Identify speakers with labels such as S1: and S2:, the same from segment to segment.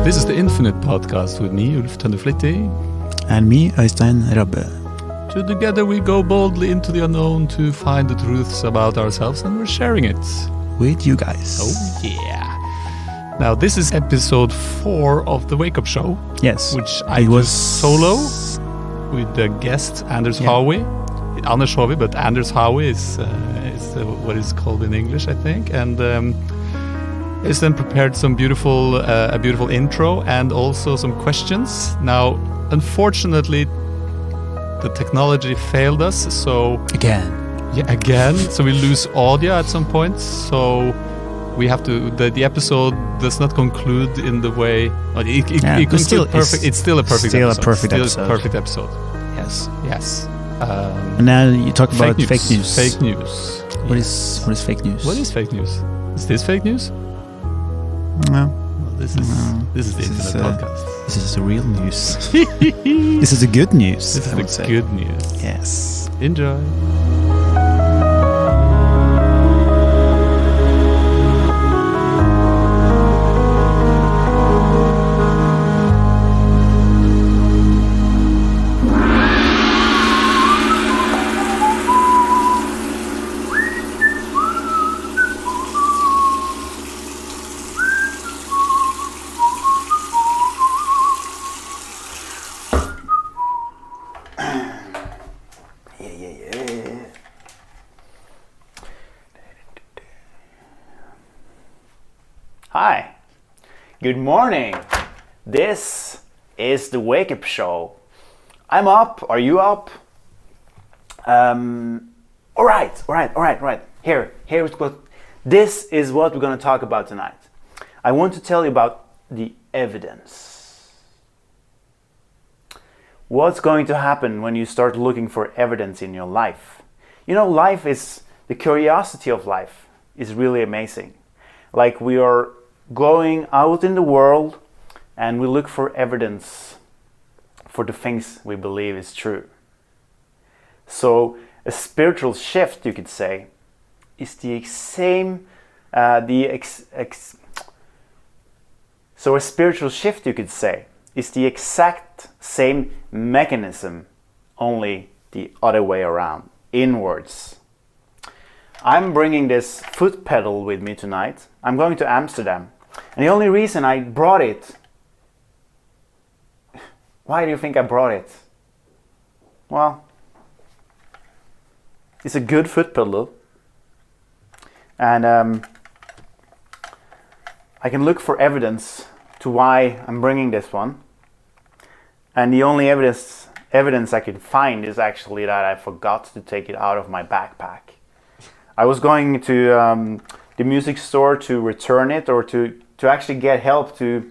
S1: This is the Infinite Podcast with me, Ulf Tandeflitti.
S2: And me, Øystein Rabbe.
S1: Together we go boldly into the unknown to find the truths about ourselves, and we're sharing it.
S2: With you guys.
S1: Oh yeah. Now this is episode 4 of the WakeUp Show.
S2: Yes.
S1: Which I was solo with the guest Anders Haavie. Anders Haavie, but Anders Haavie is what is called in English, I think. And is then prepared some a beautiful intro and also some questions. Now, unfortunately, the technology failed us, so again, so we lose audio at some point. So we have to. The episode does not conclude in the way. It's still perfect. It's still a perfect episode. Still a perfect episode.
S2: Yes.
S1: Yes.
S2: And now you talk about fake news.
S1: Fake news.
S2: What is fake news?
S1: What is fake news? Is this fake news?
S2: No.
S1: Well, this is the Infinite Podcast.
S2: This is the real news. This is the good news.
S1: This is the good news.
S2: Yes.
S1: Enjoy.
S3: Hi, good morning. This is the WakeUp Show. I'm up. Are you up? All right. Here's what. This is what we're going to talk about tonight. I want to tell you about the evidence. What's going to happen when you start looking for evidence in your life? You know, the curiosity of life is really amazing. Like we are going out in the world and we look for evidence for the things we believe is true. So a spiritual shift, you could say, is So a spiritual shift, you could say, is the exact same mechanism, only the other way around, inwards. I'm bringing this foot pedal with me tonight. I'm going to Amsterdam. And the only reason I brought it... Why do you think I brought it? Well, it's a good foot pedal. And I can look for evidence to why I'm bringing this one. And the only evidence I can find is actually that I forgot to take it out of my backpack. I was going to the music store to return it, or to actually get help to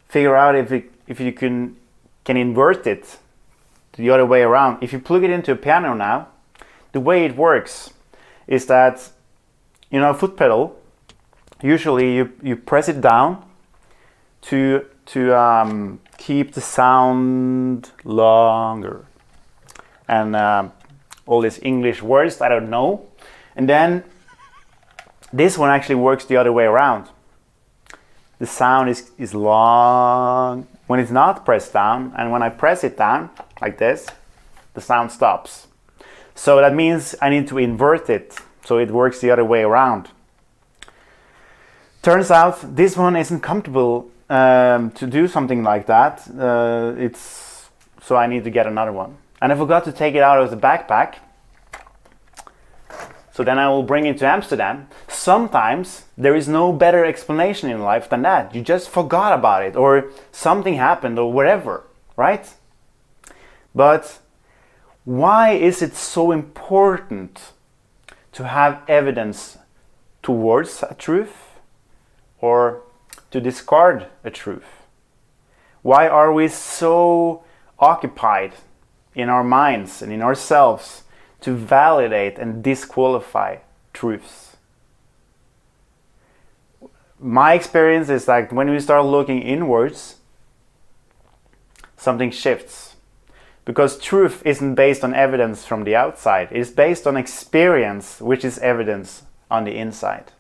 S3: figure out if you can invert it the other way around. If you plug it into a piano now, the way it works is that, you know, a foot pedal, usually you press it down to keep the sound longer. And all these English words I don't know. And then this one actually works the other way around. The sound is long when it's not pressed down, and when I press it down like this, the sound stops. So that means I need to invert it so it works the other way around. Turns out this one isn't comfortable to do something like that. So I need to get another one. And I forgot to take it out of the backpack. So then I will bring it to Amsterdam. Sometimes there is no better explanation in life than that. You just forgot about it, or something happened, or whatever, right? But why is it so important to have evidence towards a truth or to discard a truth? Why are we so occupied in our minds and in ourselves to validate and disqualify truths? My experience is that when we start looking inwards, something shifts. Because truth isn't based on evidence from the outside. It's based on experience, which is evidence on the inside.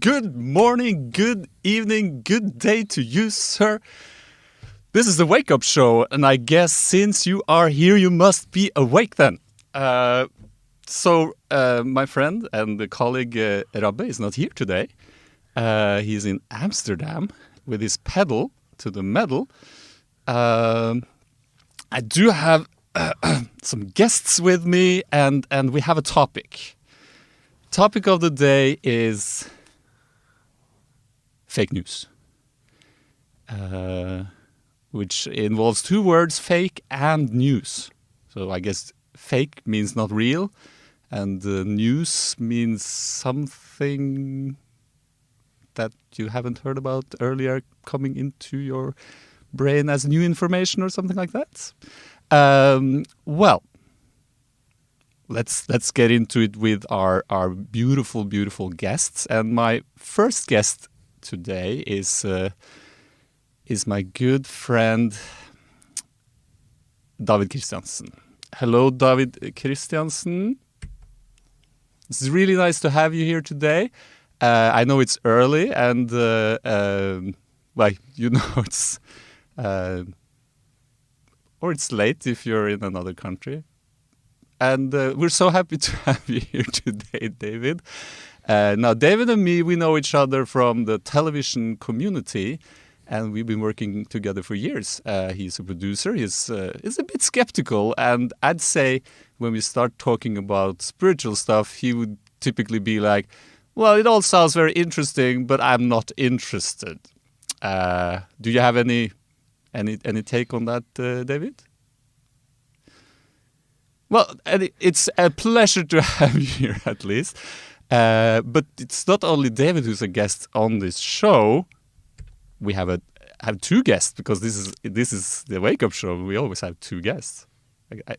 S1: Good morning, good evening, good day to you, sir. This is the WakeUp Show, and I guess since you are here, you must be awake then. So my friend and the colleague Rabbe is not here today. He's in Amsterdam with his pedal to the metal. I do have some guests with me, and we have a topic. Topic of the day is fake news, which involves two words, fake and news. So I guess fake means not real, and news means something that you haven't heard about earlier coming into your brain as new information or something like that. Well, let's get into it with our beautiful, beautiful guests. And my first guest today is my good friend David Christiansen. Hello, David Christiansen. It's really nice to have you here today. I know it's early, and well, you know it's or it's late if you're in another country. And we're so happy to have you here today, David. Now, David and me, we know each other from the television community, and we've been working together for years. He's a producer. He's a bit skeptical, and I'd say when we start talking about spiritual stuff, he would typically be like, well, it all sounds very interesting, but I'm not interested. Do you have any take on that, David? Well, it's a pleasure to have you here, at least. But it's not only David who's a guest on this show. We have two guests, because this is the WakeUp Show. We always have two guests.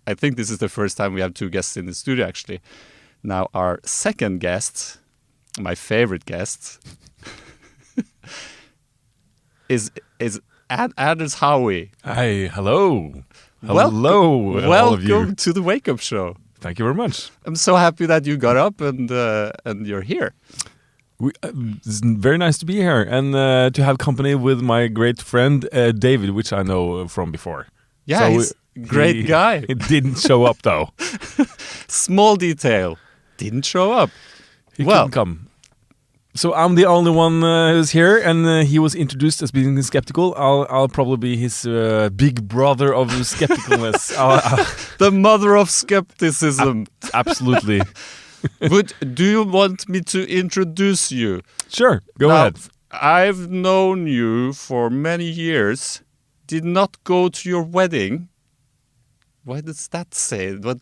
S1: I think this is the first time we have two guests in the studio, actually. Now, our second guest, my favorite guest, is Anders Haavie.
S4: Hi, hello. Hello, all of you.
S1: Welcome to the WakeUp Show.
S4: Thank you very much.
S1: I'm so happy that you got up and you're here.
S4: It's very nice to be here and to have company with my great friend David, which I know from before.
S1: Yeah,
S4: so
S1: he's a great guy.
S4: He didn't show up though.
S1: Small detail, didn't show up.
S4: He couldn't come. So I'm the only one who's here, and he was introduced as being skeptical. I'll probably be his big brother of skepticalness.
S1: The mother of skepticism.
S4: Absolutely.
S1: But do you want me to introduce you?
S4: Sure, go ahead.
S1: I've known you for many years. Did not go to your wedding. Why does that say?
S4: I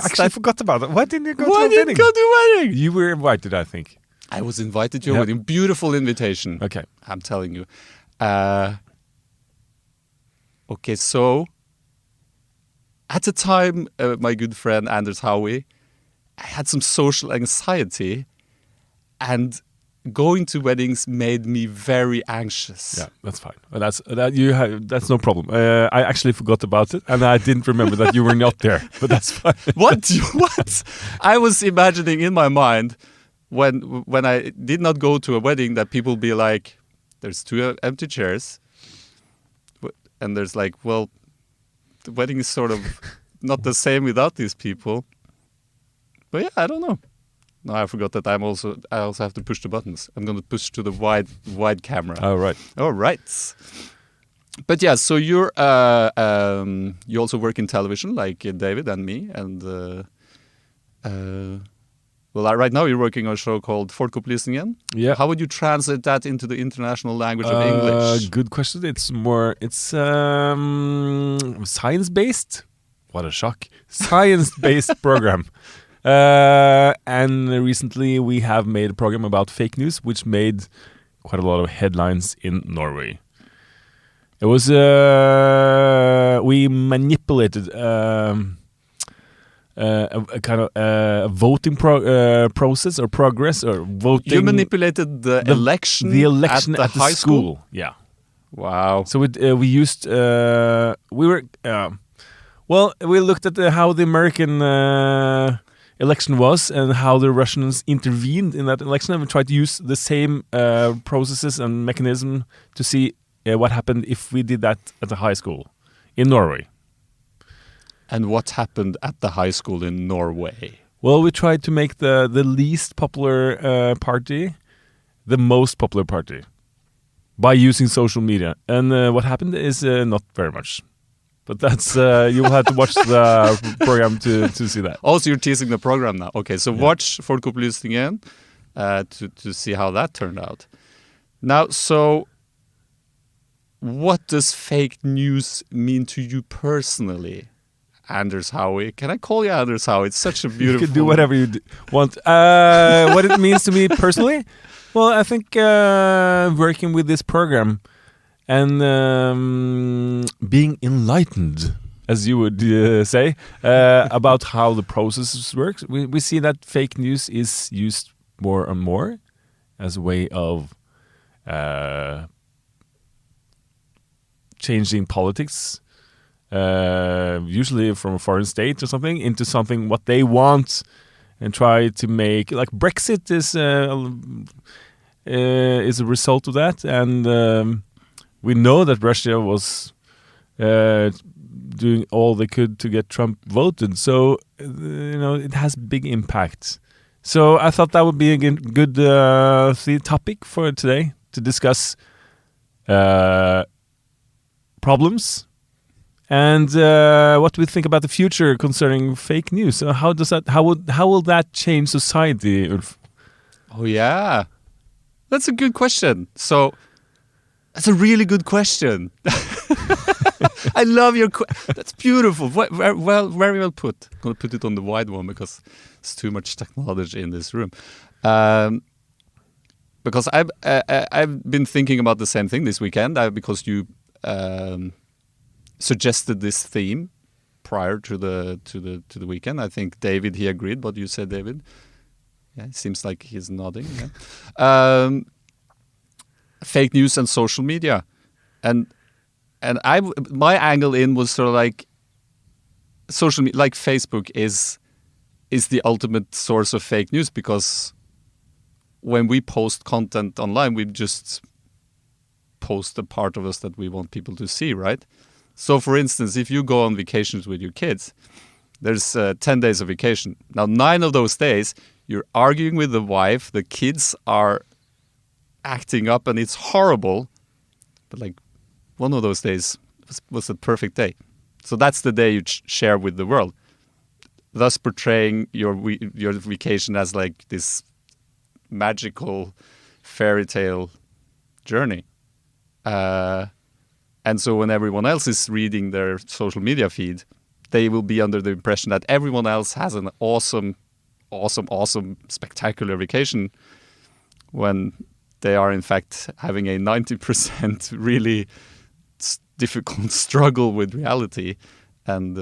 S4: actually forgot about that. Why didn't you go to your wedding?
S1: Why didn't you go to your wedding?
S4: You were invited, I think.
S1: I was invited to your wedding. Beautiful invitation.
S4: Okay.
S1: I'm telling you. Okay, so at the time, my good friend Anders Haavie, I had some social anxiety, and going to weddings made me very anxious.
S4: Yeah, that's fine. That's no problem. I actually forgot about it, and I didn't remember that you were not there. But that's fine.
S1: What? I was imagining in my mind, when I did not go to a wedding, that people be like, there's two empty chairs, and there's like, well, the wedding is sort of not the same without these people. But yeah, I don't know. No, I forgot that I also have to push the buttons. I'm going to push to the wide camera.
S4: All
S1: right. But yeah, so you also work in television, like David and me, and well, right now you're working on a show called Folkeopplysningen.
S4: Yeah.
S1: How would you translate that into the international language of English?
S4: Good question. It's science-based. What a shock. Science-based program. And recently we have made a program about fake news, which made quite a lot of headlines in Norway. It was, we manipulated a kind of voting process or progress or voting.
S1: You manipulated the election at the high school?
S4: Yeah.
S1: Wow.
S4: So we used, we looked at how the American election was and how the Russians intervened in that election, and we tried to use the same processes and mechanism to see what happened if we did that at the high school in Norway.
S1: And what happened at the high school in Norway?
S4: Well, we tried to make the least popular party the most popular party by using social media. And what happened is not very much. But that's you'll have to watch the program to see that.
S1: Also, you're teasing the program now. Okay, so watch Folkeopplysningen to see how that turned out. Now, so what does fake news mean to you personally, Anders Haavie? Can I call you Anders Haavie? It's such a beautiful...
S4: You can do whatever you want. What it means to me personally? Well, I think working with this program and being enlightened, as you would say, about how the process works, we see that fake news is used more and more as a way of changing politics, usually from a foreign state or something, into something what they want, and try to make, like Brexit is a result of that, and we know that Russia was doing all they could to get Trump voted, so it has big impact. So I thought that would be a good topic for today to discuss problems and what we think about the future concerning fake news. So how will that change society, Ulf?
S1: Oh yeah, that's a good question. So that's a really good question. I love your that's beautiful. Very well put. I'm going to put it on the wide one because it's too much technology in this room. Because I've been thinking about the same thing this weekend because you suggested this theme prior to the weekend. I think David, he agreed. What you said, David? Yeah, it seems like he's nodding. Yeah. Fake news and social media, and my angle in was sort of like social media, like Facebook is the ultimate source of fake news, because when we post content online, we just post the part of us that we want people to see, right? So, for instance, if you go on vacations with your kids, there's 10 days of vacation. Now, 9 of those days, you're arguing with the wife, the kids are acting up, and it's horrible. But like one of those days was a perfect day. So that's the day you share with the world, thus portraying your vacation as like this magical fairy tale journey. And so when everyone else is reading their social media feed, they will be under the impression that everyone else has an awesome, spectacular vacation, when they are in fact having a 90% really difficult struggle with reality, and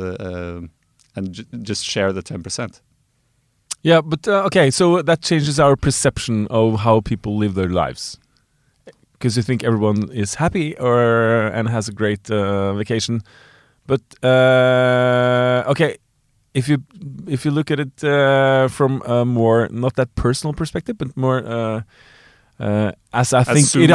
S1: just share the 10%.
S4: Yeah, but okay, so that changes our perception of how people live their lives, because you think everyone is happy and has a great vacation. But okay, if you look at it from a more, not that personal perspective, but more as I think it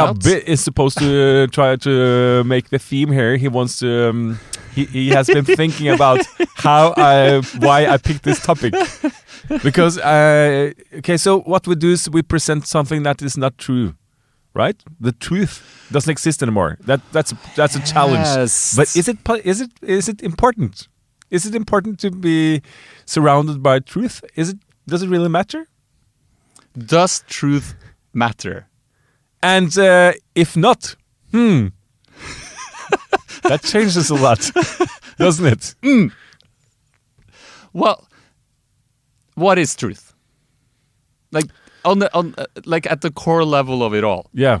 S4: is supposed to try to make the theme here. He wants to. He has been thinking about why I picked this topic, because okay. So what we do is we present something that is not true, right? The truth doesn't exist anymore. That's a challenge.
S1: Yes.
S4: But is it important? Is it important to be surrounded by truth? Does it really matter?
S1: Does truth matter?
S4: And if not, that changes a lot, doesn't it?
S1: Well, what is truth? Like like at the core level of it all.
S4: Yeah.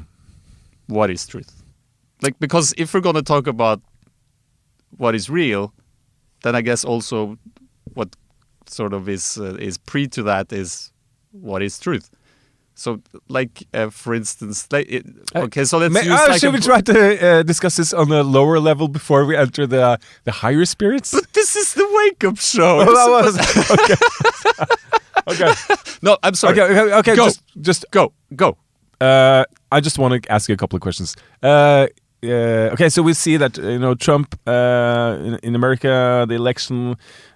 S1: What is truth? Like, because if we're going to talk about what is real, then I guess also what sort of is pre to that is what is truth. So, like, for instance, okay, so let's use like
S4: should we try to discuss this on a lower level before we enter the higher spirits?
S1: But this is the wake-up show.
S4: Okay.
S1: No, I'm sorry.
S4: Okay.
S1: Go.
S4: Just
S1: go.
S4: I just want to ask you a couple of questions. Okay, so we see that Trump in America, the election,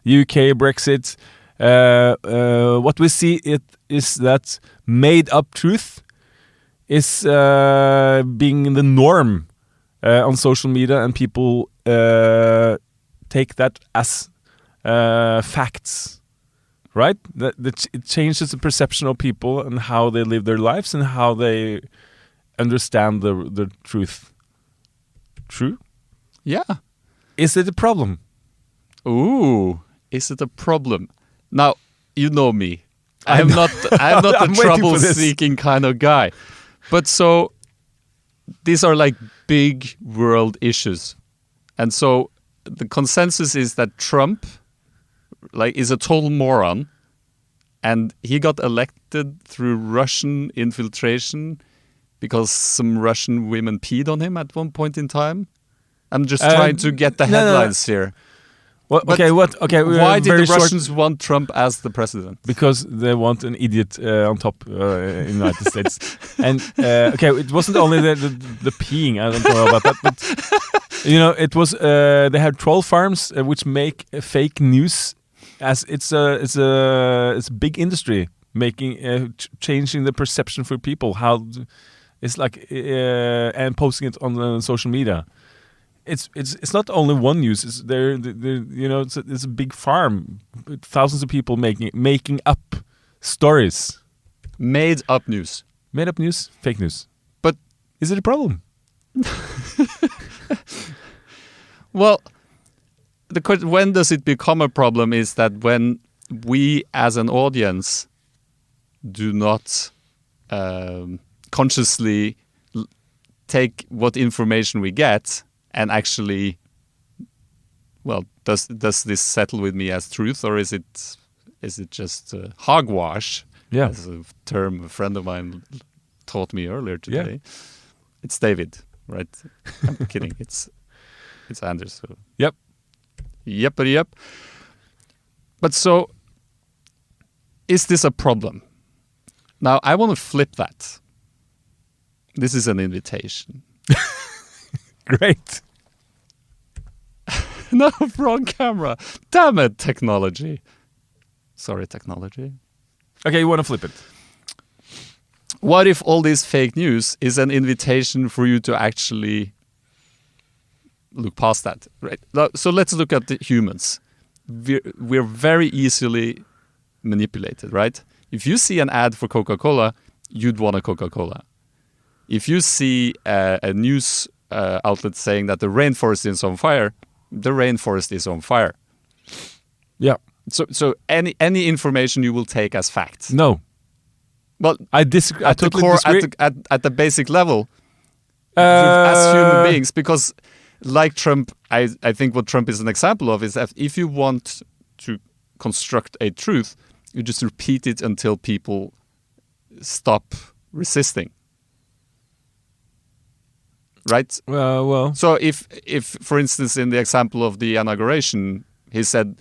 S4: UK, Brexit. What we see is that made-up truth is being the norm on social media, and people take that as facts, right? It changes the perception of people and how they live their lives and how they understand the truth. True?
S1: Yeah.
S4: Is it a problem?
S1: Ooh, is it a problem? Now, you know me. I'm not the trouble-seeking kind of guy. But so, these are like big world issues. And so, the consensus is that Trump is a total moron. And he got elected through Russian infiltration because some Russian women peed on him at one point in time. I'm just trying to get the headlines here.
S4: Okay.
S1: Why did the Russians want Trump as the president?
S4: Because they want an idiot on top in the United States. And it wasn't only the peeing. I don't know about that, but it was they had troll farms which make fake news. As it's a big industry making changing the perception for people. How it's like and posting it on social media. It's not only one news. It's it's a big farm, thousands of people making up stories,
S1: made up news,
S4: fake news.
S1: But
S4: is it a problem?
S1: Well, the question, when does it become a problem, is that when we as an audience do not consciously take what information we get and actually, well, does this settle with me as truth, or is it just hogwash?
S4: Yeah,
S1: as a term a friend of mine taught me earlier today.
S4: Yeah.
S1: It's David, right? I'm kidding. It's Anders. So.
S4: Yep.
S1: But so, is this a problem? Now, I want to flip that. This is an invitation.
S4: Great.
S1: No, wrong camera. Damn it, technology. Sorry, technology.
S4: Okay, you want to flip it.
S1: What if all this fake news is an invitation for you to actually look past that, right? So let's look at the humans. We're very easily manipulated, right? If you see an ad for Coca-Cola, you'd want a Coca-Cola. If you see a news outlet saying that the rainforest is on fire, the rainforest is on fire.
S4: Yeah.
S1: So any information you will take as fact.
S4: No.
S1: Well,
S4: I disagree.
S1: At the core, at the basic level, as human beings, because like Trump, I think what Trump is an example of is that if you want to construct a truth, you just repeat it until people stop resisting. Right?
S4: Well.
S1: So if for instance, in the example of the inauguration, he said,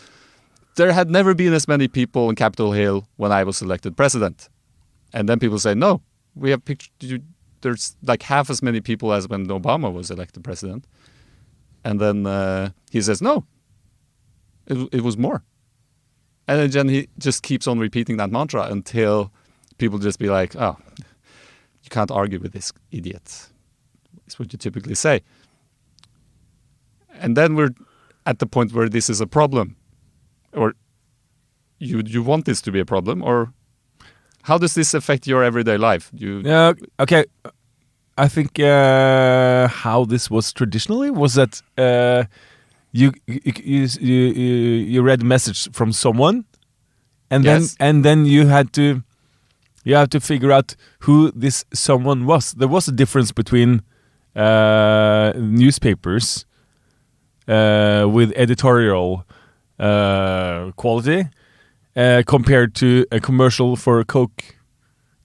S1: there had never been as many people on Capitol Hill when I was elected president. And then people say, no, we have pictured, there's like half as many people as when Obama was elected president. And then he says, no, it was more. And then he just keeps on repeating that mantra until people just be like, oh, you can't argue with this idiot. It's what you typically say. And then we're at the point where this is a problem. Or you want this to be a problem? Or how does this affect your everyday life?
S4: Okay. I think how this was traditionally was that you read a message from someone, and then you had to figure out who this someone was. There was a difference between newspapers with editorial quality compared to a commercial for Coke.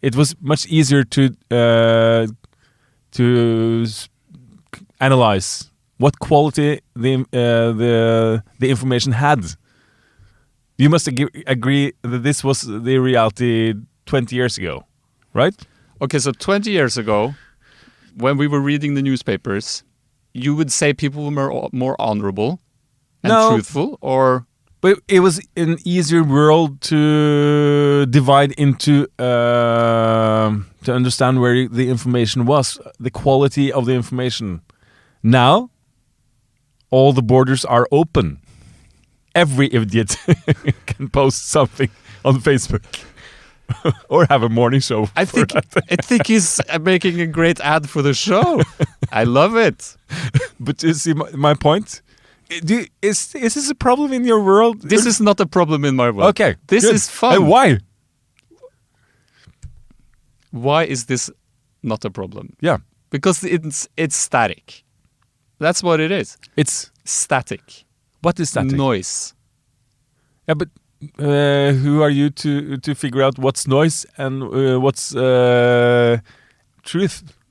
S4: it was much easier to analyze what quality the information had. You must agree that this was the reality 20 years ago, right?
S1: Okay, so 20 years ago, when we were reading the newspapers, you would say people were more honorable and truthful, or...
S4: But it was an easier world to divide into, to understand where the information was, the quality of the information. Now, all the borders are open. Every idiot can post something on Facebook or have a morning show.
S1: I think he's making a great ad for the show. I love it.
S4: But you see my point? Is this a problem in your world?
S1: This is not a problem in my world.
S4: Okay,
S1: this
S4: good.
S1: is fun.
S4: Why?
S1: Why is this not a problem?
S4: Yeah,
S1: because it's static. That's what it is.
S4: It's
S1: static.
S4: What is static?
S1: Noise.
S4: Yeah, but who are you to figure out what's noise and what's truth?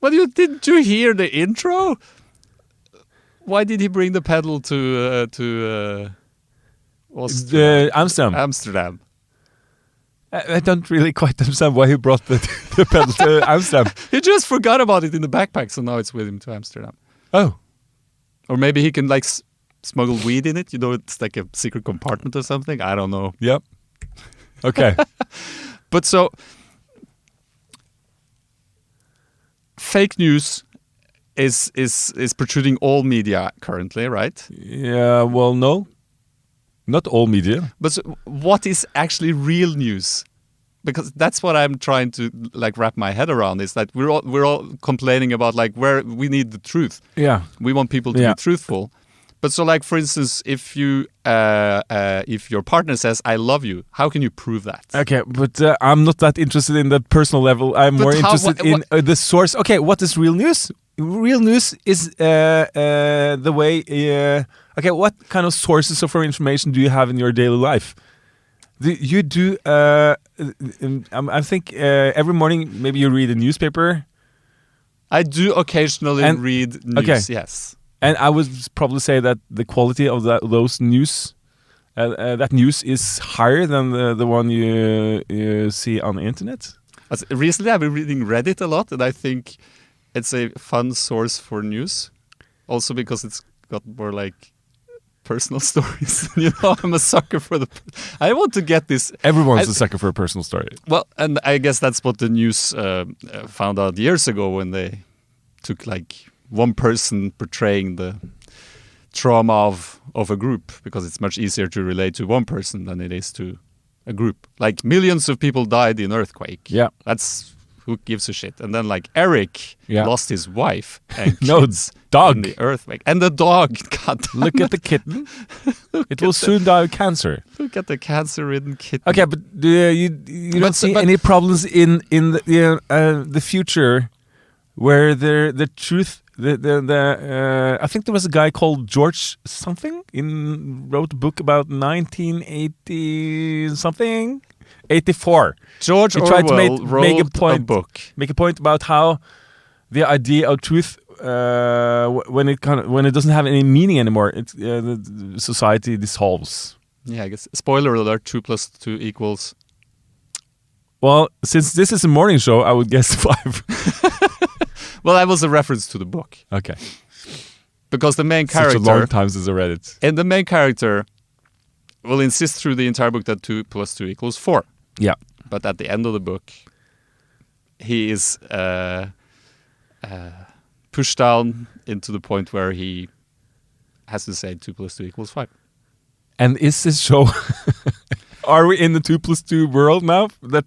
S1: Well, didn't you hear the intro? Why did he bring the pedal to
S4: Amsterdam?
S1: Amsterdam.
S4: I don't really quite understand why he brought the pedal to Amsterdam.
S1: He just forgot about it in the backpack, so now it's with him to Amsterdam.
S4: Oh.
S1: Or maybe he can smuggle weed in it. You know, it's like a secret compartment or something. I don't know.
S4: Yep. Okay.
S1: But so, fake news is protruding all media currently, right?
S4: Yeah, well, no. Not all media.
S1: But so what is actually real news? Because that's what I'm trying to wrap my head around, is that we're all complaining about where we need the truth.
S4: Yeah.
S1: We want people to be truthful. But so for instance, if your partner says I love you, how can you prove that?
S4: Okay, but I'm not that interested in the personal level. I'm more interested in the source. Okay, what is real news? Real news is the way... okay, what kind of sources of information do you have in your daily life? You do... I think every morning maybe you read a newspaper.
S1: I do occasionally read news, yes.
S4: And I would probably say that the quality of those news... that news is higher than the one you see on the internet.
S1: Recently I've been reading Reddit a lot, and I think it's a fun source for news. Also because it's got more personal stories. You know, I'm a sucker for I want to get this...
S4: Everyone's a sucker for a personal story.
S1: Well, and I guess that's what the news found out years ago when they took one person portraying the trauma of a group, because it's much easier to relate to one person than it is to a group. Millions of people died in earthquake.
S4: Yeah.
S1: Who gives a shit? And then Eric lost his wife and kids
S4: dog
S1: in the earthquake. And the dog. God,
S4: look at the kitten. It will soon die of cancer.
S1: Look at the cancer-ridden kitten.
S4: Okay, but you don't see any problems in the future where the truth... I think there was a guy called George something wrote a book about 1980 something, 84.
S1: George Orwell wrote a book.
S4: Make a point about how the idea of truth, when it doesn't have any meaning anymore, the society dissolves.
S1: Yeah, I guess. Spoiler alert: 2 + 2 =
S4: Well, since this is a morning show, I would guess 5.
S1: Well, that was a reference to the book.
S4: Okay.
S1: Because the main character...
S4: Such a long time since I read it.
S1: And the main character will insist through the entire book that 2 + 2 = 4.
S4: Yeah.
S1: But at the end of the book, he is pushed down into the point where he has to say 2 + 2 = 5.
S4: And is this show... Are we in the 2 + 2 world now? That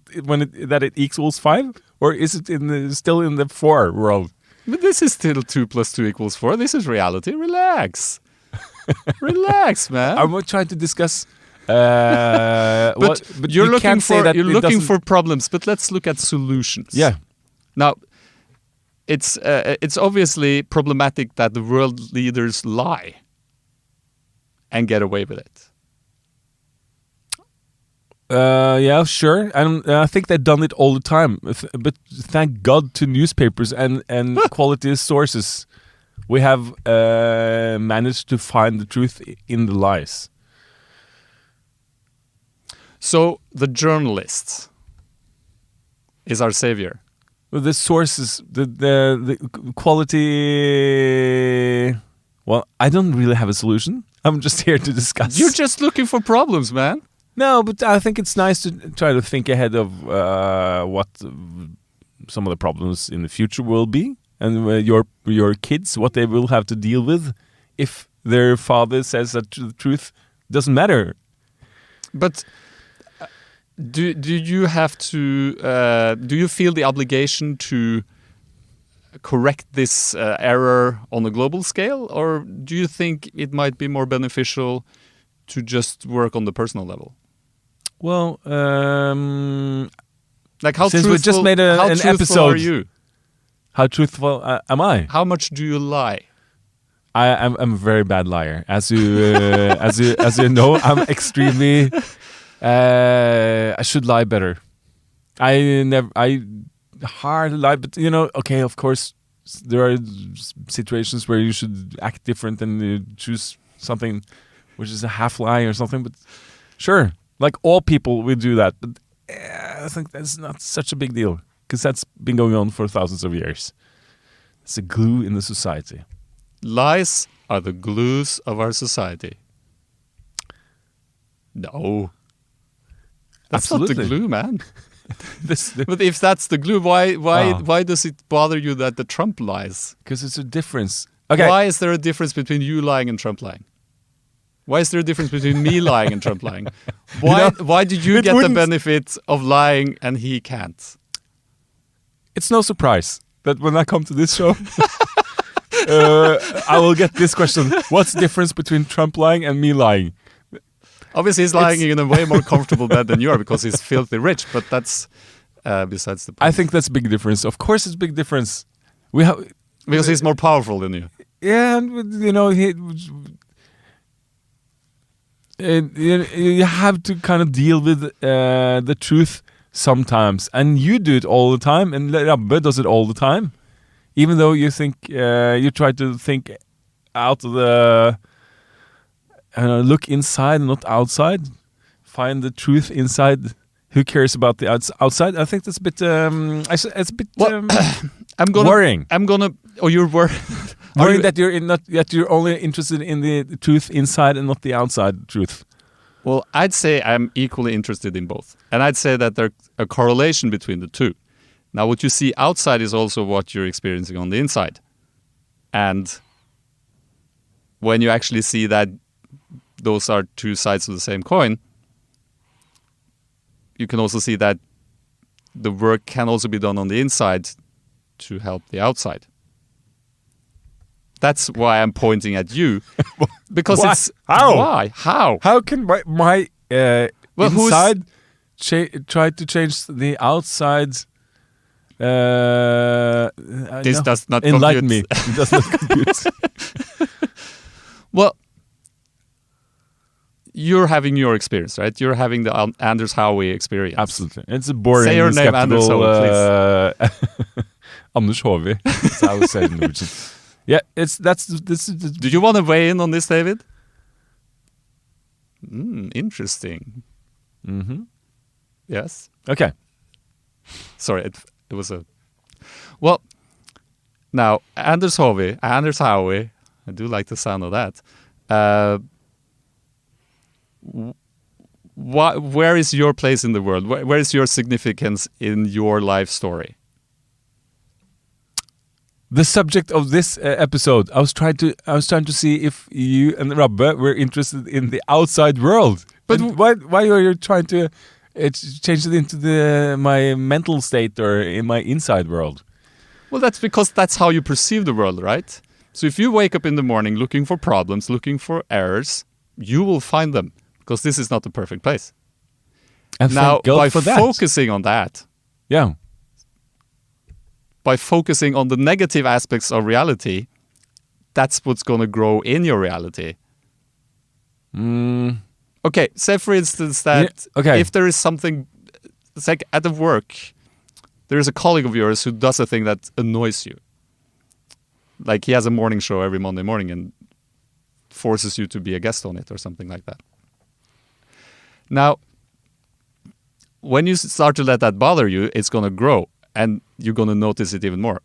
S4: it equals 5? Or is it still in the 4 world?
S1: But this is still 2 + 2 = 4. This is reality. Relax. Relax, man.
S4: I'm trying to discuss...
S1: but you're looking for problems, but let's look at solutions.
S4: Yeah.
S1: Now, it's obviously problematic that the world leaders lie and get away with it.
S4: Yeah, sure. And I think they've done it all the time. But thank God to newspapers and quality sources, we have managed to find the truth in the lies.
S1: So the journalist is our savior.
S4: Well, the sources, the quality. Well, I don't really have a solution. I'm just here to discuss.
S1: You're just looking for problems, man.
S4: No, but I think it's nice to try to think ahead of what some of the problems in the future will be, and your kids, what they will have to deal with if their father says that the truth doesn't matter.
S1: But do you have to? Do you feel the obligation to correct this error on a global scale, or do you think it might be more beneficial to just work on the personal level?
S4: Well,
S1: like how
S4: since
S1: truthful,
S4: we just made an
S1: truthful
S4: episode,
S1: are you?
S4: How truthful am I?
S1: How much do you lie?
S4: I'm a very bad liar, as you as you know. I'm extremely. I should lie better. I hardly lie, but okay. Of course, there are situations where you should act different and you choose something which is a half lie or something. But sure, like all people, we do that. But I think that's not such a big deal because that's been going on for thousands of years. It's a glue in the society.
S1: Lies are the glues of our society. No. That's
S4: Absolutely.
S1: not the glue, man. But if that's the glue, why does it bother you that the Trump lies?
S4: Because it's a difference. Okay.
S1: Why is there a difference between you lying and Trump lying? Why is there a difference between me lying and Trump lying? Why did you get the benefit of lying and he can't?
S4: It's no surprise that when I come to this show, I will get this question. What's the difference between Trump lying and me lying?
S1: Obviously, he's lying in a way more comfortable bed than you are because he's filthy rich, but that's besides the point.
S4: I think that's a big difference. Of course, it's a big difference. Because
S1: he's more powerful than you.
S4: Yeah, and you have to kind of deal with the truth sometimes, and you do it all the time, and Rabbe does it all the time. Even though you think you try to think out of the. Look inside, not outside. Find the truth inside. Who cares about the outside? I think that's a bit. It's a bit worrying.
S1: You're worried.
S4: Worrying that you're only interested in the truth inside and not the outside truth.
S1: Well, I'd say I'm equally interested in both, and I'd say that there's a correlation between the two. Now, what you see outside is also what you're experiencing on the inside, and when you actually see that. Those are two sides of the same coin. You can also see that the work can also be done on the inside to help the outside. That's why I'm pointing at you. Because
S4: why?
S1: it's...
S4: How?
S1: Why? How?
S4: How can my inside try to change the outside?
S1: This does not
S4: enlighten
S1: compute.
S4: me. It does not compute.
S1: Well... You're having your experience, right? You're having the Anders Haavie experience.
S4: Absolutely. It's a boring,
S1: say your name, Anders Haavie,
S4: please. Anders Haavie. That's how I say it in Norwegian. Yeah, this is.
S1: Do you want to weigh in on this, David? Interesting.
S4: Mm-hmm.
S1: Yes.
S4: Okay.
S1: Sorry, it was a... Well, now, Anders Haavie, I do like the sound of that. Where is your place in the world? Where is your significance in your life story?
S4: The subject of this episode, I was trying to see if you and Rabbe were interested in the outside world. But why are you trying to change it into my mental state or in my inside world?
S1: Well, that's because that's how you perceive the world, right? So if you wake up in the morning looking for problems, looking for errors, you will find them. Because this is not the perfect place.
S4: And
S1: now, by
S4: for that.
S1: focusing on that, by focusing on the negative aspects of reality, that's what's going to grow in your reality. Okay, say for instance that
S4: okay.
S1: if there is something, it's like at the work, there is a colleague of yours who does a thing that annoys you. Like he has a morning show every Monday morning and forces you to be a guest on it or something like that. Now, when you start to let that bother you, it's going to grow and you're going to notice it even more.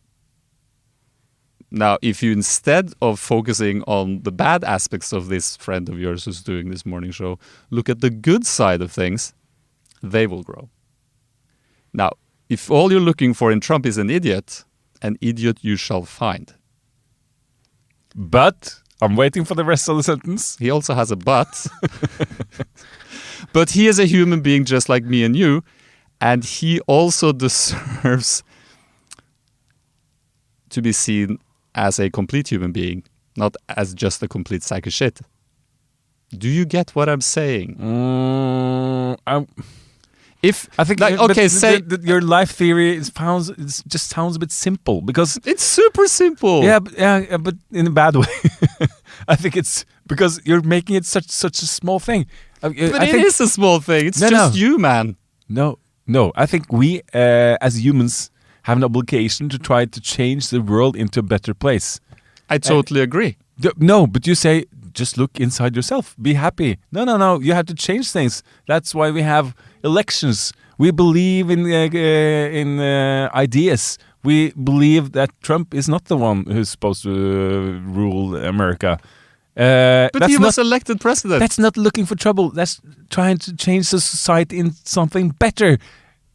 S1: Now, if you instead of focusing on the bad aspects of this friend of yours who's doing this morning show, look at the good side of things, they will grow. Now, if all you're looking for in Trump is an idiot you shall find.
S4: But I'm waiting for the rest of the sentence.
S1: He also has a but. But he is a human being just like me and you, and he also deserves to be seen as a complete human being, not as just a complete sack of shit. Do you get what I'm saying?
S4: I think,
S1: like, okay, say
S4: your life theory just sounds a bit simple because
S1: it's super simple.
S4: Yeah, but in a bad way. I think it's because you're making it such a small thing.
S1: But it is a small thing. It's you, man.
S4: No. I think we as humans have an obligation to try to change the world into a better place.
S1: I totally agree.
S4: No, but you say, just look inside yourself. Be happy. No. You have to change things. That's why we have elections. We believe in ideas. We believe that Trump is not the one who's supposed to rule America.
S1: But he was elected president.
S4: That's not looking for trouble. That's trying to change the society in something better.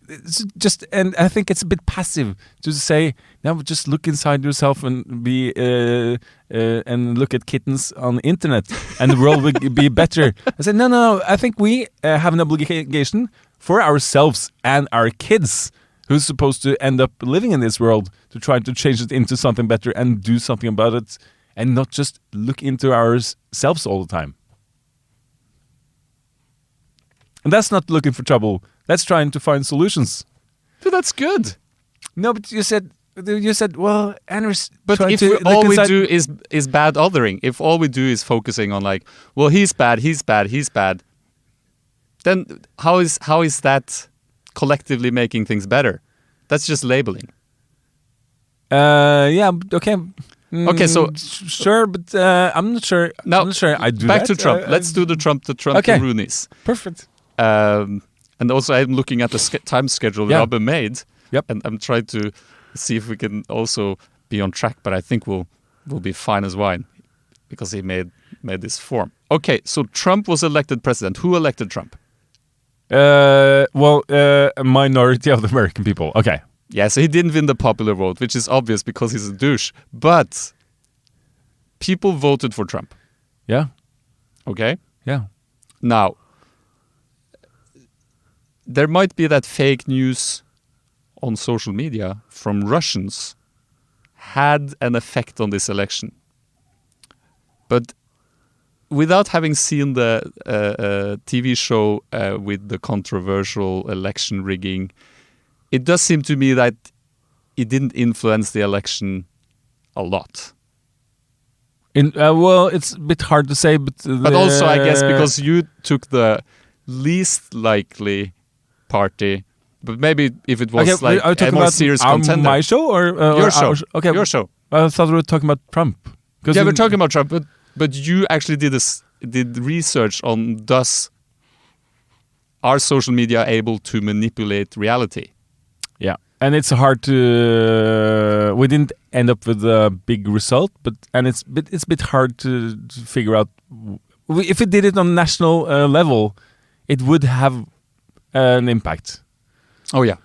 S4: It's just, and I think it's a bit passive to say, now just look inside yourself and be and look at kittens on the internet, and the world will be better. I said, no. I think we have an obligation for ourselves and our kids, who's supposed to end up living in this world, to try to change it into something better and do something about it, and not just look into ourselves all the time. And that's not looking for trouble. That's trying to find solutions.
S1: But that's good.
S4: No, but you said, well, Anders.
S1: But if all we do is bad othering, if all we do is focusing on like, well, he's bad, then how is that collectively making things better? That's just labeling.
S4: Yeah. Okay.
S1: Okay, so
S4: sure, but I'm not sure.
S1: Now,
S4: I'm not sure I do
S1: back
S4: that.
S1: to Trump. Let's do the Trump
S4: okay.
S1: to Rooney's.
S4: Perfect.
S1: And also, I'm looking at the time schedule that Robin made.
S4: Yep.
S1: And I'm trying to see if we can also be on track. But I think we'll be fine as wine because he made this form. Okay, so Trump was elected president. Who elected Trump?
S4: A minority of the American people. Okay.
S1: Yeah, so he didn't win the popular vote, which is obvious because he's a douche. But people voted for Trump.
S4: Yeah.
S1: Okay?
S4: Yeah.
S1: Now, there might be that fake news on social media from Russians had an effect on this election. But without having seen the TV show with the controversial election rigging, it does seem to me that it didn't influence the election a lot.
S4: Well, it's a bit hard to say, but
S1: also, I guess, because you took the least likely party, but maybe if it was like a more serious contender.
S4: My show or
S1: your show?
S4: Okay,
S1: your show.
S4: I thought we were talking about Trump.
S1: Yeah, we're talking about Trump, but you actually did research on are social media able to manipulate reality?
S4: Yeah, and it's hard to. We didn't end up with a big result, it's a bit hard to figure out. If we did it on national level, it would have an impact.
S1: Oh yeah.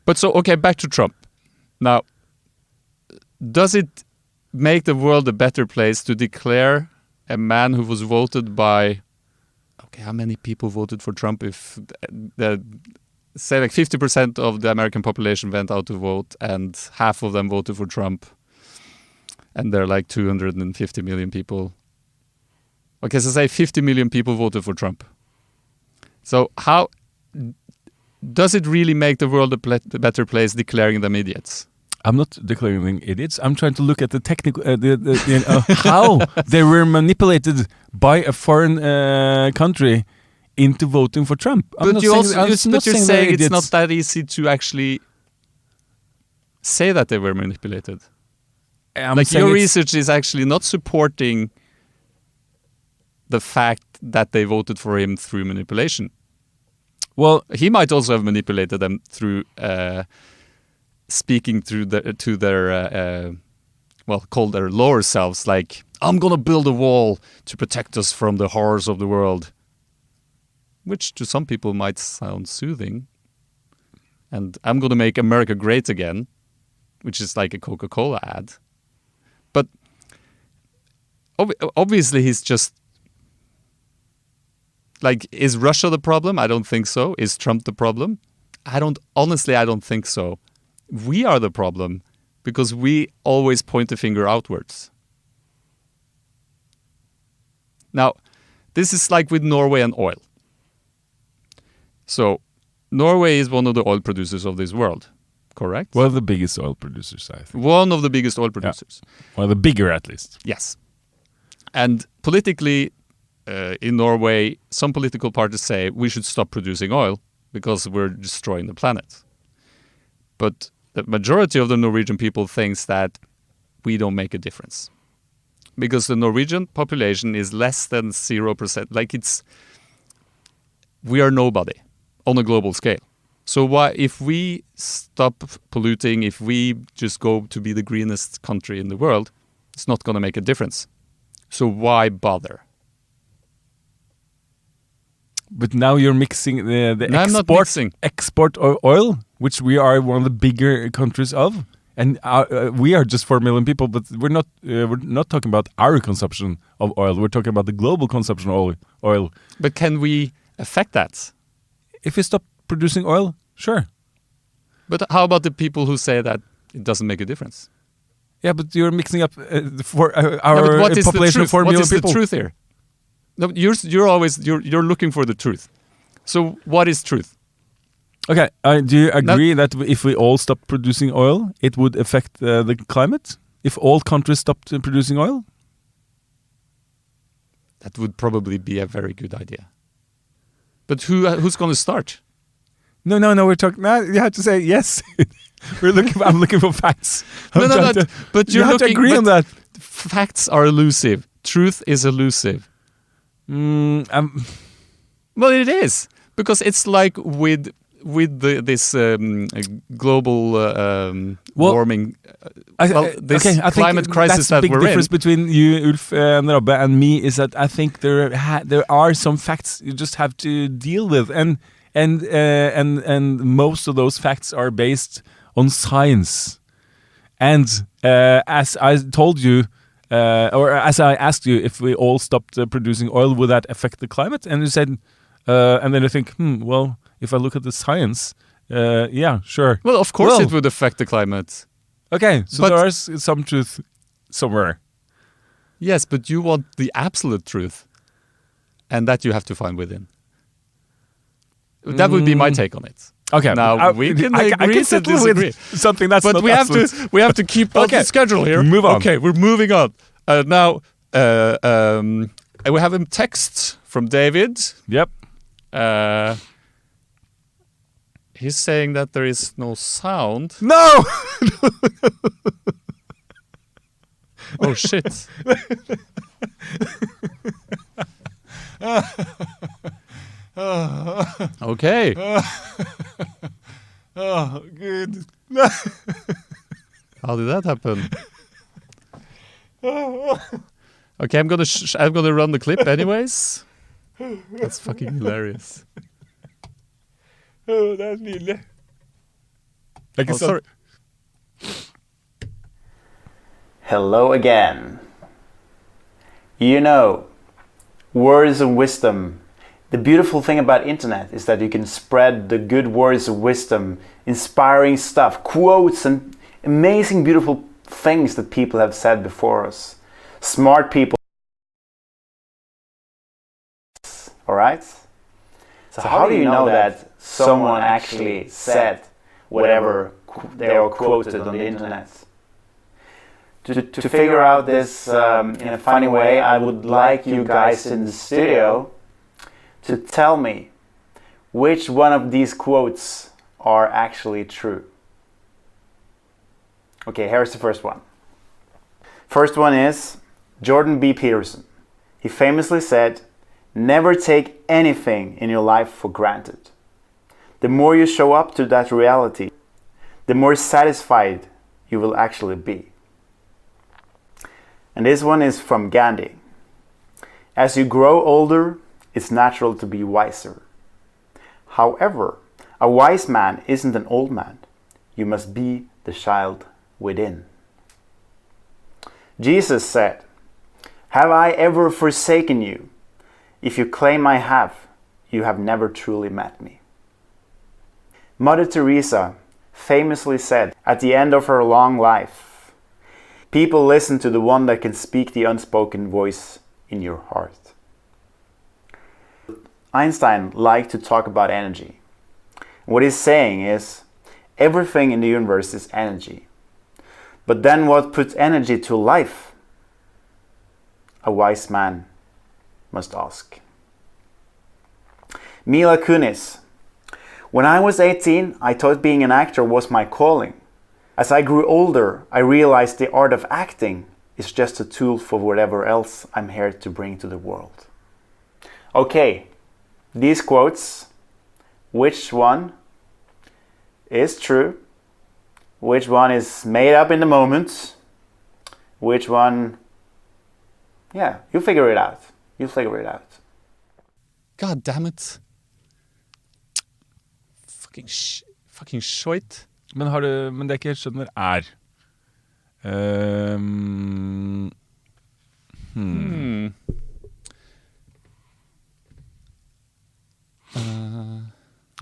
S1: But so okay, back to Trump. Now, does it make the world a better place to declare a man who was voted by? Okay, how many people voted for Trump? If say like 50% of the American population went out to vote, and half of them voted for Trump, and there are like 250 million people. Okay, so say 50 million people voted for Trump. So how does it really make the world a better place declaring them idiots?
S4: I'm not declaring them idiots. I'm trying to look at the technical, how they were manipulated by a foreign country into voting for Trump.
S1: But you're saying it's not that easy to actually say that they were manipulated. Your research is actually not supporting the fact that they voted for him through manipulation.
S4: Well,
S1: he might also have manipulated them through speaking to their called their lower selves, like, I'm gonna build a wall to protect us from the horrors of the world, which to some people might sound soothing. And I'm gonna make America great again, which is like a Coca-Cola ad. But obviously he's just like, is Russia the problem? I don't think so. Is Trump the problem? I don't think so. We are the problem because we always point the finger outwards. Now, this is like with Norway and oil. So, Norway is one of the oil producers of this world, correct?
S4: One of the biggest oil producers, I think.
S1: One of the biggest oil producers.
S4: Yeah. One of the bigger, at least.
S1: Yes. And politically, in Norway, some political parties say we should stop producing oil because we're destroying the planet. But the majority of the Norwegian people thinks that we don't make a difference. Because the Norwegian population is less than 0%. Like, we are nobody on a global scale. So why, if we stop polluting, if we just go to be the greenest country in the world, it's not going to make a difference. So why bother?
S4: But now you're mixing the export of oil, which we are one of the bigger countries of, and we are just 4 million people. But we're not talking about our consumption of oil. We're talking about the global consumption of oil.
S1: But can we affect that?
S4: If we stop producing oil, sure.
S1: But how about the people who say that it doesn't make a difference?
S4: Yeah, but you're mixing up our population of 4 million people.
S1: What is the truth here? No, you're looking for the truth. So what is truth?
S4: Okay, do you agree that if we all stopped producing oil, it would affect the climate? If all countries stopped producing oil?
S1: That would probably be a very good idea. But who's going to start?
S4: No. We're talking. No, you have to say yes. I'm looking for facts.
S1: But
S4: you have to agree on that.
S1: Facts are elusive. Truth is elusive. Well, it is, because it's like with this global warming. This climate crisis that we're in. That's the big difference
S4: between you, Ulf, and Rabbe, and me is that I think there are some facts you just have to deal with, and most of those facts are based on science. And as I told you. Or as I asked you, if we all stopped producing oil, would that affect the climate? And you said, and then I think, well, if I look at the science, yeah, sure.
S1: Well, of course it would affect the climate.
S4: Okay, so there is some truth somewhere.
S1: Yes, but you want the absolute truth, and that you have to find within. That would be my take on it.
S4: Okay,
S1: now we can agree to disagree.
S4: Something that's not absolute.
S1: we have to keep on the schedule here.
S4: Move on.
S1: Okay, we're moving on. Now we have a text from David.
S4: Yep.
S1: He's saying that there is no sound.
S4: No.
S1: Oh shit. Okay.
S4: Oh, good.
S1: How did that happen? Okay, I'm gonna run the clip anyways. That's fucking hilarious.
S4: Oh, that's nydelig.
S1: Sorry.
S3: Hello again. You know, words of wisdom. The beautiful thing about internet is that you can spread the good words of wisdom, inspiring stuff, quotes and amazing beautiful things that people have said before us. Smart people. Alright? So how do you know that someone actually said whatever they are quoted on the internet. To figure out this in a funny way, I would like you guys in the studio to tell me which one of these quotes are actually true. Okay, here's the first one. First one is Jordan B. Peterson. He famously said, "Never take anything in your life for granted. The more you show up to that reality, the more satisfied you will actually be." And this one is from Gandhi. "As you grow older, it's natural to be wiser. However, a wise man isn't an old man. You must be the child within." Jesus said, "Have I ever forsaken you? If you claim I have, you have never truly met me." Mother Teresa famously said at the end of her long life, "People listen to the one that can speak the unspoken voice in your heart." Einstein liked to talk about energy. What he's saying is, everything in the universe is energy. But then what puts energy to life? A wise man must ask. Mila Kunis. "When I was 18, I thought being an actor was my calling. As I grew older, I realized the art of acting is just a tool for whatever else I'm here to bring to the world." Okay, these quotes, which one is true? Which one is made up in the moment? Which one, yeah, you figure it out. You figure it out.
S1: God damn it. Fucking shit.
S4: Men det er ikke helt skjønner er.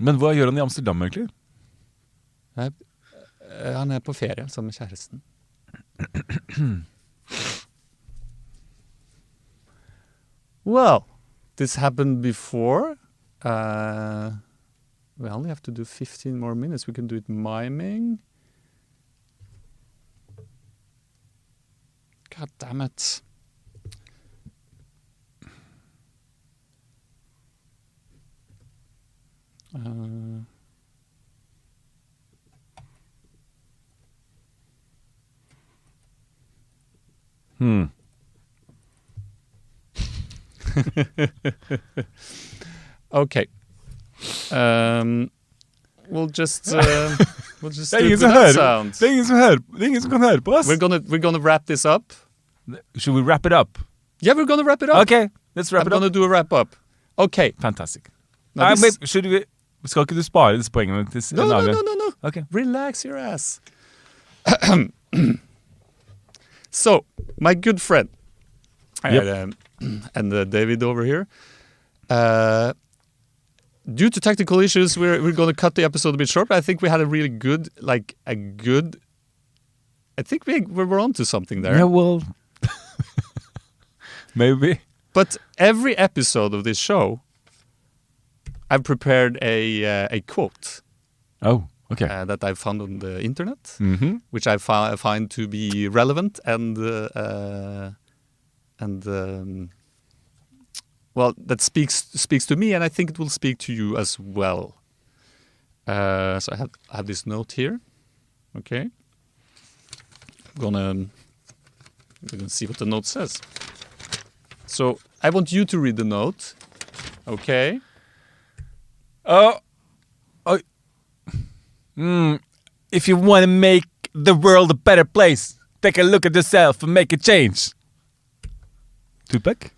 S4: Men hva gjør han i Amsterdam egentlig?
S1: Han er på ferie sammen med kjæresten. Well, this happened before. We only have to do 15 more minutes. We can do it miming. God damn it. Okay. We'll just do the sound.
S4: Det er ingen som kan høre på oss.
S1: We're gonna wrap this up.
S4: Should we wrap it up?
S1: Yeah, we're gonna wrap it up.
S4: Okay, let's wrap it up.
S1: I'm gonna do a wrap up. Okay.
S4: Fantastic.
S1: Now this...
S4: Skal ikke du spare disse poengene til en annen?
S1: No.
S4: Okay.
S1: Relax your ass. So, my good friend, and David over here, due to technical issues, we're going to cut the episode a bit short, but I think we had a really good, I think we were onto something there.
S4: Yeah, well, maybe.
S1: But every episode of this show, I've prepared a quote.
S4: Oh, okay.
S1: That I found on the internet, which I find to be relevant and well, that speaks to me, and I think it will speak to you as well. So I have this note here. Okay, we're gonna see what the note says. So I want you to read the note. Okay.
S4: If you want to make the world a better place, take a look at yourself and make a change. Tupac?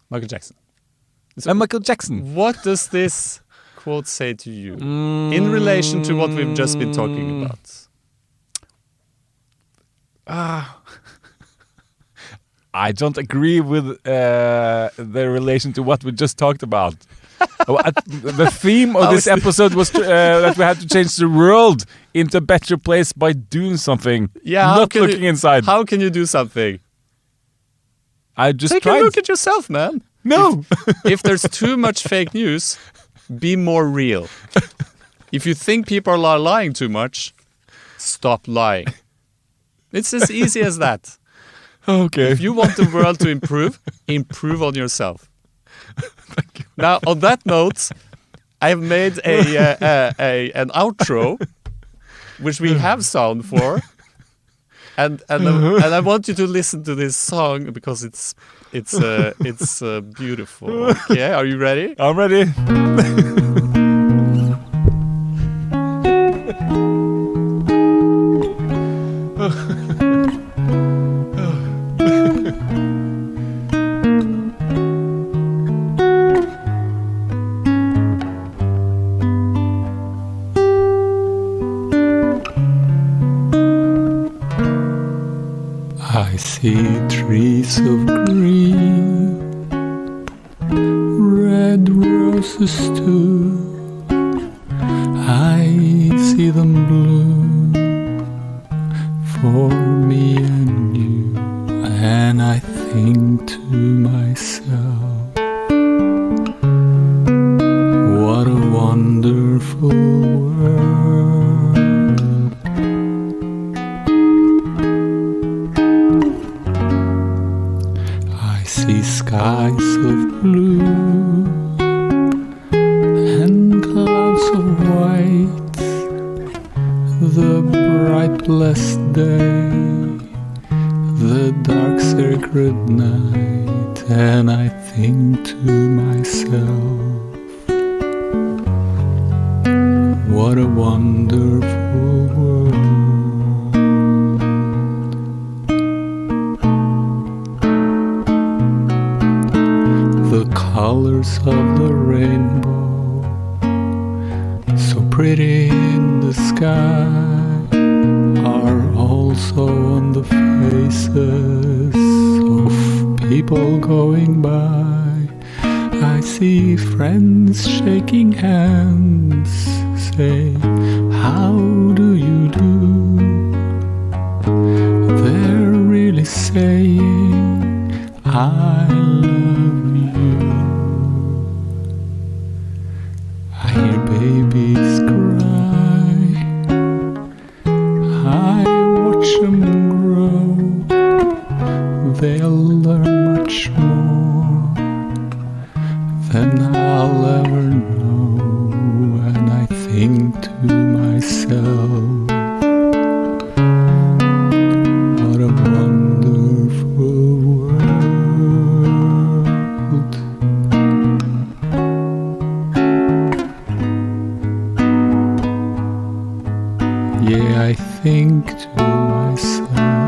S1: Michael Jackson.
S4: Michael Jackson.
S1: What does this quote say to you in relation to what we've just been talking about?
S4: I don't agree with the relation to what we just talked about. The theme of this episode was that we had to change the world into a better place by doing something, not looking inside.
S1: How can you do something?
S4: I just
S1: Take
S4: tried.
S1: a look at yourself, man.
S4: No.
S1: If there's too much fake news, be more real. If you think people are lying too much, stop lying. It's as easy as that.
S4: Okay.
S1: If you want the world to improve on yourself.
S4: Thank you.
S1: Now, on that note, I have made an outro, which we have sound for, and I want you to listen to this song because it's beautiful. Okay, are you ready?
S4: I'm ready.
S2: I see trees of green, red roses too. I see them bloom for me and you, and I think to myself, what a wonderful world. I see skies of blue and clouds of white, the bright blessed day, the dark sacred night, and I think to myself, what a wonderful world. The colors of the rainbow, so pretty in the sky, are also on the faces of people going by. I see friends shaking hands, say, how do you do? They're really saying, I love you. I hear babies cry, I watch them grow. They'll learn much more than I'll ever know, and I think to myself, what a wonderful world. Yeah, I think to myself,